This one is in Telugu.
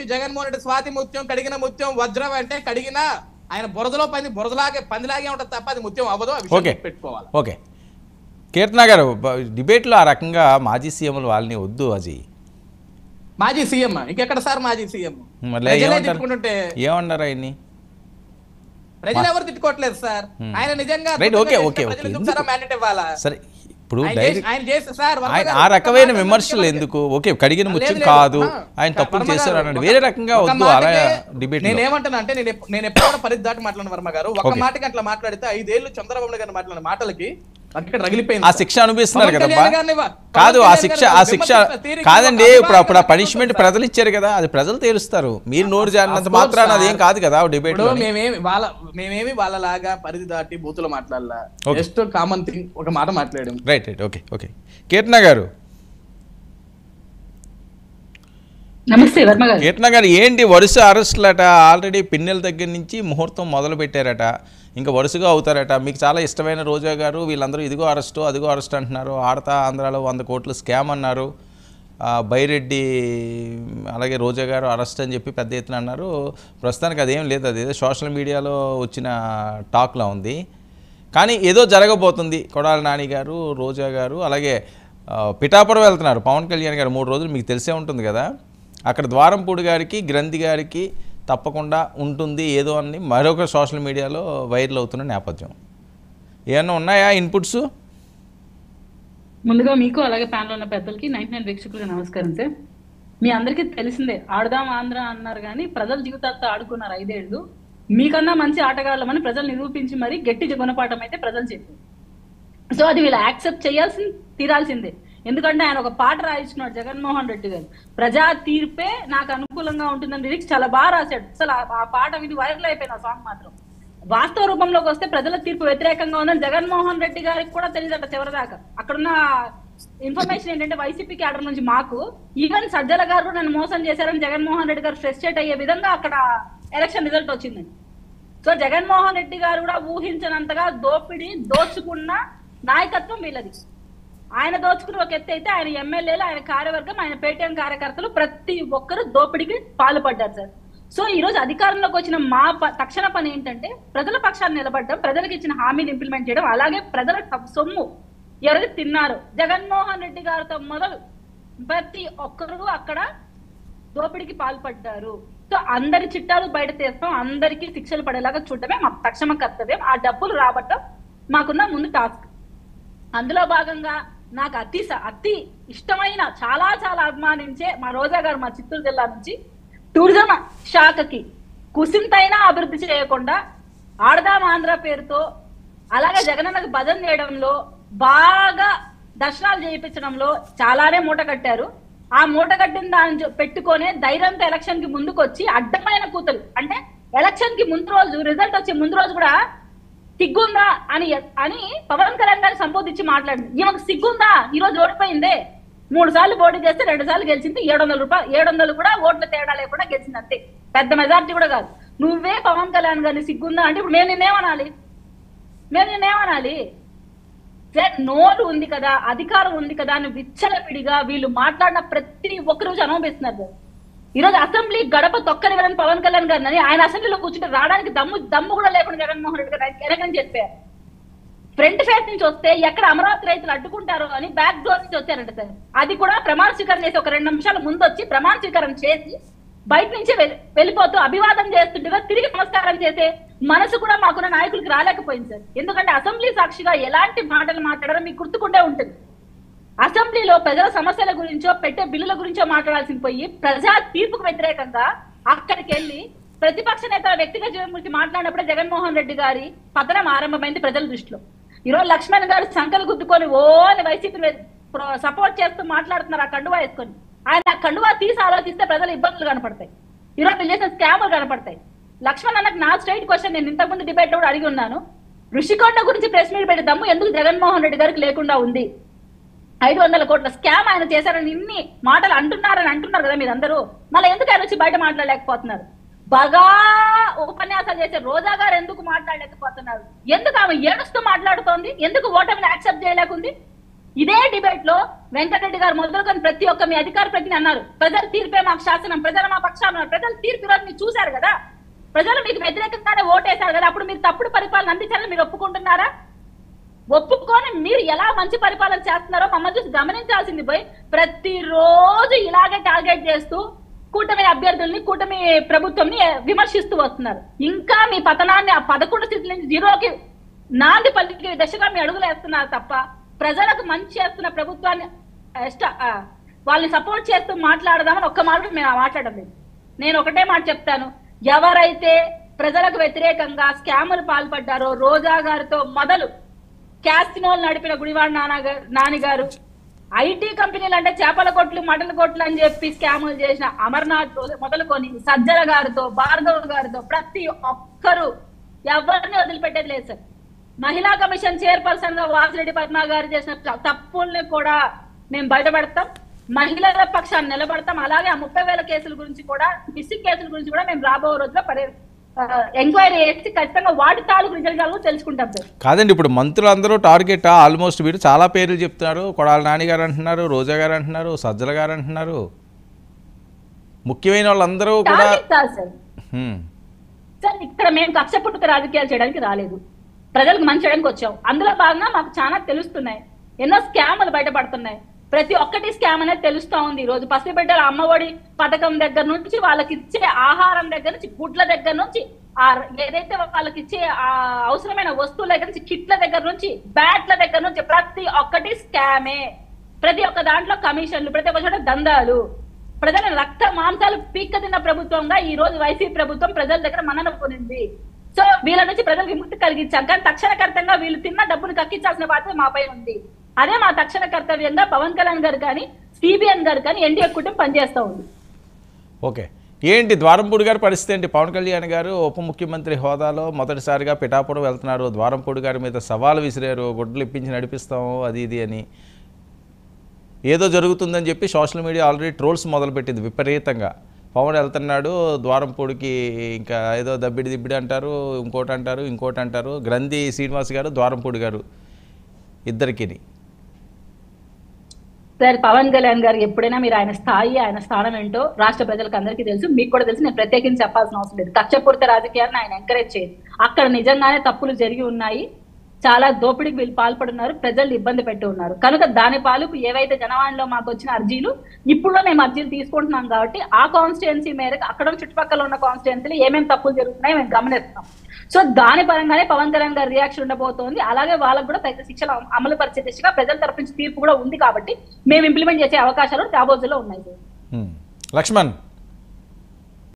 వచ్చి జగన్మోహన్ రెడ్డి స్వాతి ముత్యం, కడిగిన ముత్యం, వజ్రం అంటే కడిగిన ఆయన బురదలో పందిలాగే ఉంటుంది తప్ప అది ముత్యం అవ్వదు. ఆ విషయం పెట్టుకోవాలి. ఓకే కీర్తన గారు, డిబేట్లో ఆ రకంగా మాజీ సీఎంలు వాళ్ళని వద్దు అజయ్. మాజీ సీఎం ఇంకెక్కడ సార్ మాజీ సీఎం? తిట్టుకుంటుంటే ఏమన్నారు ఆయన్ని? ప్రజలు ఎవరు తిట్టుకోవట్లేదు సార్. ఆయన నిజంగా మ్యాండేట్ ఇవ్వాలా? సరే ఇప్పుడు ఆయన ఆ రకమైన విమర్శలు ఎందుకు? ఓకే కడిగిన ముత్యం కాదు, ఆయన తప్పులు చేశారు అన్నాడు, వేరే రకంగా వద్దు అలా డిబేట్. నేనేమంటున్నా అంటే నేను ఎప్పుడు పరిధి దాటి మాట్లాడిన వర్మ గారు ఒక మాటకి అట్లా మాట్లాడితే 5 ఏళ్ళు చంద్రబాబు నాయుడు గారు మాట్లాడిన మాటలకి ఆ శిక్ష అనుభవిస్తున్నారు కదబ్బా. కాదు ఆ శిక్ష కాదండి. ఇప్పుడు ఆ పనిష్మెంట్ ప్రజలు ఇచ్చారు కదా, అది ప్రజలు తేలుస్తారు. మీరు నోరు జారినంత మాత్రాన అదేం కాదు కదా డిబేట్. మేమేమి వాళ్ళలాగా పరిధి దాటి బూతులు మాట్లాడాల, జస్ట్ కామన్ థింగ్ ఒక మాట మాట్లాడాం. రైట్ రైట్ ఓకే ఓకే కీర్తన గారు. నమస్తే వర్మ గారు. కీర్తన గారు ఏంటి వరుస అరెస్టులట, ఆల్రెడీ పిన్నెల దగ్గర నుంచి ముహూర్తం మొదలు పెట్టారట, ఇంకా వరుసగా అవుతారట. మీకు చాలా ఇష్టమైన రోజా గారు వీళ్ళందరూ ఇదిగో అరెస్టు అదిగో అరెస్ట్ అంటున్నారు. ఆడతా ఆంధ్రాలో 100 కోట్లు స్కామ్ అన్నారు. బైరెడ్డి అలాగే రోజా గారు అరెస్ట్ అని చెప్పి పెద్ద ఎత్తున అన్నారు. ప్రస్తుతానికి అదేం లేదు, అదేదో సోషల్ మీడియాలో వచ్చిన టాక్లా ఉంది. కానీ ఏదో జరగబోతుంది. కొడాలి నాని గారు, రోజా గారు, అలాగే పిఠాపురం వెళ్తున్నారు పవన్ కళ్యాణ్ గారు 3 రోజులు. మీకు తెలిసే ఉంటుంది కదా, అక్కడ ద్వారంపూడి గారికి గ్రంథి గారికి తప్పకుండా ఉంటుంది ఏదో అని మరొక సోషల్ మీడియాలో వైరల్ అవుతున్న నేపథ్యం. ఏమన్నా ఉన్నాయా ఇన్పుట్స్? ముందుగా మీకు అలాగే ప్యానల్ ఉన్న పెద్దలకి 99 వీక్షకులకు నమస్కారం సార్. మీ అందరికీ తెలిసిందే ఆడదాం ఆంధ్ర అన్నారు కానీ ప్రజల జీవితాలతో ఆడుకున్నారు 5 ఏళ్ళు. మీకన్నా మంచి ఆటగాళ్ళమని ప్రజలు నిరూపించి మరి గట్టి గుణపాఠం అయితే ప్రజలు చెప్పారు. సో అది వీళ్ళు యాక్సెప్ట్ తీరాల్సిందే. ఎందుకంటే ఆయన ఒక పాట రాయించుకున్నాడు జగన్మోహన్ రెడ్డి గారు, ప్రజా తీర్పే నాకు అనుకూలంగా ఉంటుందని లిరిక్స్ చాలా బాగా రాశాడు. అసలు ఆ పాట విని వైరల్ అయిపోయింది. ఆ సాంగ్ మాత్రం వాస్తవ రూపంలోకి వస్తే ప్రజల తీర్పు వ్యతిరేకంగా ఉందని జగన్మోహన్ రెడ్డి గారికి కూడా తెలియదట చివరిదాకా. అక్కడున్న ఇన్ఫర్మేషన్ ఏంటంటే వైసీపీ క్యాడర్ నుంచి మాకు ఈవెన్ సజ్జల గారు కూడా నన్ను మోసం చేశారని జగన్మోహన్ రెడ్డి గారు ఫ్రస్ట్రేట్ అయ్యే విధంగా అక్కడ ఎలక్షన్ రిజల్ట్ వచ్చిందండి. సో జగన్మోహన్ రెడ్డి గారు కూడా ఊహించినంతగా దోచుకున్న నాయకత్వం వీళ్ళది. ఆయన దోచుకుని ఒక ఎత్తు అయితే ఆయన ఎమ్మెల్యేలు, ఆయన కార్యవర్గం, ఆయన పేటీఎం కార్యకర్తలు ప్రతి ఒక్కరు దోపిడీకి పాల్పడ్డారు సార్. సో ఈ రోజు అధికారంలోకి వచ్చిన మా తక్షణ పని ఏంటంటే ప్రజల పక్షాన్ని నిలబడడం, ప్రజలకు ఇచ్చిన హామీని ఇంప్లిమెంట్ చేయడం, అలాగే ప్రజల సొమ్ము ఎవరు తిన్నారు జగన్మోహన్ రెడ్డి గారితో మొదలు ప్రతి ఒక్కరు అక్కడ దోపిడీకి పాల్పడ్డారు. సో అందరి చిట్టాలు బయట తీస్తాం, అందరికీ శిక్షలు పడేలాగా చూడటమే మా తక్షణ కర్తవ్యం. ఆ డబ్బులు రాబట్టం మాకున్న ముందు టాస్క్. అందులో భాగంగా నాకు అతి ఇష్టమైన చాలా అభిమానించే మా రోజా గారు మా చిత్తూరు జిల్లా నుంచి టూరిజం శాఖకి కుసింతైనా అభివృద్ధి చేయకుండా ఆడదాం ఆంధ్ర పేరుతో అలాగే జగనన్నకు భజన చేయడంలో బాగా దర్శనాలు చేయించడంలో చాలానే మూట కట్టారు. ఆ మూట కట్టిన దాన్ని పెట్టుకొని ధైర్యంతో ఎలక్షన్ కి ముందుకు వచ్చి అడ్డమైన కూతురు అంటే ఎలక్షన్ కి ముందు రోజు రిజల్ట్ వచ్చే ముందు రోజు కూడా సిగ్గుందా అని పవన్ కళ్యాణ్ గారిని సంబోధించి మాట్లాడింది. ఈమెకు సిగ్గుందా, ఈ రోజు ఓడిపోయిందే, 3 సార్లు పోటీ చేస్తే 2 సార్లు గెలిచింది, 700 కూడా ఓట్ల తేడా లేకుండా గెలిచింది అంతే, పెద్ద మెజార్టీ కూడా కాదు. నువ్వే పవన్ కళ్యాణ్ గారిని సిగ్గుందా అంటే ఇప్పుడు మేము నిన్నేమనాలి? నోరు ఉంది కదా, అధికారం ఉంది కదా అని విచ్చలపిడిగా వీళ్ళు మాట్లాడిన ప్రతి ఒక్క రోజు అనుభవిస్తున్నారు. ఈరోజు అసెంబ్లీ గడప తొక్కనివ్వని పవన్ కళ్యాణ్ గారిని ఆయన అసెంబ్లీలో కూర్చుంటే రావడానికి దమ్ము కూడా లేకుండా జగన్మోహన్ రెడ్డి గారు వెనకని చెప్పారు. ఫ్రంట్ ఫేస్ నుంచి వస్తే ఎక్కడ అమరావతి రైతులు అడ్డుకుంటారో అని బ్యాక్ డోర్ నుంచి వచ్చారంట సార్. అది కూడా ప్రమాణ స్వీకారం చేసి ఒక 2 నిమిషాల ముందు వచ్చి ప్రమాణ స్వీకారం చేసి బయట నుంచి వెళ్ళిపోతూ అభివాదం చేస్తుండగా తిరిగి నమస్కారం చేసే మనసు కూడా మాకున్న నాయకులకి రాలేకపోయింది సార్. ఎందుకంటే అసెంబ్లీ సాక్షిగా ఎలాంటి మాటలు మాట్లాడారో మీకు గుర్తుకుంటే ఉంటుంది. అసెంబ్లీలో ప్రజల సమస్యల గురించో పెట్టే బిల్లుల గురించో మాట్లాడాల్సి పోయి ప్రజా తీర్పుకు వ్యతిరేకంగా అక్కడికి వెళ్ళి ప్రతిపక్ష నేతల వ్యక్తిగత జీవనం గురించి మాట్లాడినప్పుడే జగన్మోహన్ రెడ్డి గారి పతనం ఆరంభమైంది ప్రజల దృష్టిలో. ఈరోజు లక్ష్మణ్ గారు సంకలు గుద్దుకొని ఓని వైసీపీ సపోర్ట్ చేస్తూ మాట్లాడుతున్నారు ఆ కండువా వేసుకొని. ఆయన ఆ కండువా తీసి ఆలోచిస్తే ప్రజల ఇబ్బందులు కనపడతాయి, ఈరోజు వీళ్ళు చేసిన స్కాములు కనపడతాయి. లక్ష్మణ్ అన్నకు నా స్ట్రైట్ క్వశ్చన్ నేను ఇంతకుముందు డిబేట్ లో కూడా అడిగి ఉన్నాను. ఋషికొండ గురించి ప్రెస్ మీట్ పెట్టి దమ్ము ఎందుకు జగన్మోహన్ రెడ్డి గారికి లేకుండా ఉంది? 500 కోట్ల స్కామ్ ఆయన చేశారని ఇన్ని మాటలు అంటున్నారు కదా మీరందరూ, మళ్ళీ ఎందుకు ఆయన వచ్చి బయట మాట్లాడలేకపోతున్నారు? బాగా ఉపన్యాసాలు చేసే రోజా గారు ఎందుకు మాట్లాడలేకపోతున్నారు? ఎందుకు ఆమె ఏడుస్తూ మాట్లాడుతోంది? ఎందుకు ఓటమిని యాక్సెప్ట్ చేయలేకుంది? ఇదే డిబేట్ లో వెంకటరెడ్డి గారు మొదలుకొని ప్రతి ఒక్క మీ అధికార ప్రతిని అన్నారు, ప్రజల తీర్పే మాకు శాసనం, ప్రజల మా పక్షాన. ప్రజల తీర్పు ఈరోజు మీరు చూశారు కదా, ప్రజలు మీకు వ్యతిరేకంగానే ఓటేశారు కదా, అప్పుడు మీరు తప్పుడు పరిపాలన అందించాలని మీరు ఒప్పుకుంటున్నారా? ఒప్పుకొని మీరు ఎలా మంచి పరిపాలన చేస్తున్నారో మమ్మల్ని చూసి గమనించాల్సింది పోయి ప్రతిరోజు ఇలాగే టార్గెట్ చేస్తూ కూటమి అభ్యర్థుల్ని, కూటమి ప్రభుత్వంని విమర్శిస్తూ వస్తున్నారు. ఇంకా మీ పతనాన్ని ఆ 11 స్థితి నుంచి 0కి నాంది పల్లికి దశగా మీ అడుగులు వేస్తున్నారు తప్ప ప్రజలకు మంచి చేస్తున్న ప్రభుత్వాన్ని వాళ్ళని సపోర్ట్ చేస్తూ మాట్లాడదామని ఒక్క మాట మేము మాట్లాడడం లేదు. నేను ఒకటే మాట చెప్తాను, ఎవరైతే ప్రజలకు వ్యతిరేకంగా స్కాములు పాల్పడ్డారో, రోజా గారితో మొదలు క్యాసినోలు నడిపిన గుడివాడ నాని గారు, ఐటీ కంపెనీలు అంటే చేపల కొట్లు, మటల కొట్లు అని చెప్పి స్కాములు చేసిన అమర్నాథ్ మొదలుకొని సజ్జల గారితో, భార్గవ్ గారితో ప్రతి ఒక్కరు ఎవరిని వదిలిపెట్టేది లేదు సార్. మహిళా కమిషన్ చైర్పర్సన్ గా వాసిరెడ్డి పద్మ గారు చేసిన తప్పుల్ని కూడా మేము బయటపడతాం, మహిళల పక్షాన్ని నిలబడతాం. అలాగే ఆ 30,000 కేసుల గురించి కూడా, మిస్సింగ్ కేసుల గురించి కూడా మేము రాబో రోజుల్లో ఎంక్వైరీ చేసి ఖచ్చితంగా వాటి తాలూకు రిజల్ట్ తెలుసుకుంటాం సార్. కాదండి, ఇప్పుడు మంత్రులందరూ టార్గెట్ ఆల్మోస్ట్ వీరు చాలా పేర్లు చెప్తున్నారు. కొడాల నాని గారు అంటున్నారు, రోజా గారు అంటున్నారు, సజ్జల గారు అంటున్నారు, ముఖ్యమైన వాళ్ళందరూ కూడా. సార్ ఇక్కడ మేము కక్ష పుట్టుక రాజకీయాలు చేయడానికి రాలేదు, ప్రజలకు మంచి చేయడానికి వచ్చాం. అందులో భాగంగా మాకు చాలా తెలుస్తున్నాయి, ఎన్నో స్కాములు బయటపడుతున్నాయి. ప్రతి ఒక్కటి స్కామ్ అనేది తెలుస్తా ఉంది. ఈ రోజు పసిబిడ్డల అమ్మఒడి పథకం దగ్గర నుంచి, వాళ్ళకి ఇచ్చే ఆహారం దగ్గర నుంచి, గుడ్ల దగ్గర నుంచి, ఏదైతే వాళ్ళకి ఇచ్చే అవసరమైన వస్తువుల దగ్గర నుంచి, కిట్ల దగ్గర నుంచి, బ్యాట్ల దగ్గర నుంచి ప్రతి ఒక్కటి స్కామే. ప్రతి ఒక్క దాంట్లో కమిషన్లు, ప్రతి ఒక్క చోట దందాలు. ప్రజల రక్త మాంసాలు పీక్క తిన్న ప్రభుత్వంగా ఈ రోజు వైసీపీ ప్రభుత్వం ప్రజల దగ్గర మన్నన పొందింది. సో వీళ్ళ నుంచి ప్రజలకు విముక్తి కలిగించాం, కానీ తక్షణకర్తంగా వీళ్ళు తిన్న డబ్బును కక్కించాల్సిన బాధ్యత మాపై ఉంది. అదే మా తక్షణ కర్తవ్యంగా పవన్ కళ్యాణ్ గారు కానీ, సిబిఎన్ గారు కానీ, ఎన్డీఏ కుటుంబం పనిచేస్తూ ఉంది. ఓకే, ఏంటి ద్వారంపూడి గారి పరిస్థితి ఏంటి? పవన్ కళ్యాణ్ గారు ఉప ముఖ్యమంత్రి హోదాలో మొదటిసారిగా పిఠాపురం వెళ్తున్నారు. ద్వారంపూడి గారి మీద సవాలు విసిరారు, గుడ్డలు ఇప్పించి నడిపిస్తాము అది ఇది అని. ఏదో జరుగుతుందని చెప్పి సోషల్ మీడియా ఆల్రెడీ ట్రోల్స్ మొదలుపెట్టింది విపరీతంగా. పవన్ వెళ్తున్నాడు ద్వారంపూడికి, ఇంకా ఏదో దబ్బిడి అంటారు, ఇంకోటి అంటారు. గ్రంథి శ్రీనివాస్ గారు, ద్వారంపూడి గారు ఇద్దరికి. సార్ పవన్ కళ్యాణ్ గారు ఎప్పుడైనా మీరు ఆయన స్థాయి, ఆయన స్థానం ఏంటో రాష్ట్ర ప్రజలకు అందరికీ తెలుసు, మీకు కూడా తెలుసు. నేను ప్రత్యేకించి చెప్పాల్సిన అవసరం లేదు. కక్షపూరిత రాజకీయాలను ఆయన ఎంకరేజ్ చేయదు. అక్కడ నిజంగానే తప్పులు జరిగి ఉన్నాయి, చాలా దోపిడీకి వీళ్ళు పాల్పడున్నారు, ప్రజలు ఇబ్బంది పెట్టి ఉన్నారు. కనుక దాని పాలకు ఏవైతే జనవాణిలో మాకు వచ్చిన అర్జీలు, ఇప్పుడు మేము అర్జీలు తీసుకుంటున్నాం కాబట్టి ఆ కాన్స్టిట్యుయెన్సీ మేరకు అక్కడ చుట్టుపక్కల ఉన్న కాన్స్టిట్యుయెన్సీలు ఏమేమి తప్పులు జరుగుతున్నాయో మేము గమనిస్తున్నాం. సో దాని పరంగానే పవన్ కళ్యాణ్ గారి రియాక్షన్ ఉండబోతోంది. అలాగే వాళ్ళకు కూడా తగిన శిక్షలు అమలు పరిచే దిశగా ప్రజల తరపు నుంచి తీర్పు కూడా ఉంది కాబట్టి మేము ఇంప్లిమెంట్ చేసే అవకాశాలు రాబోతులో ఉన్నాయి. లక్ష్మణ్.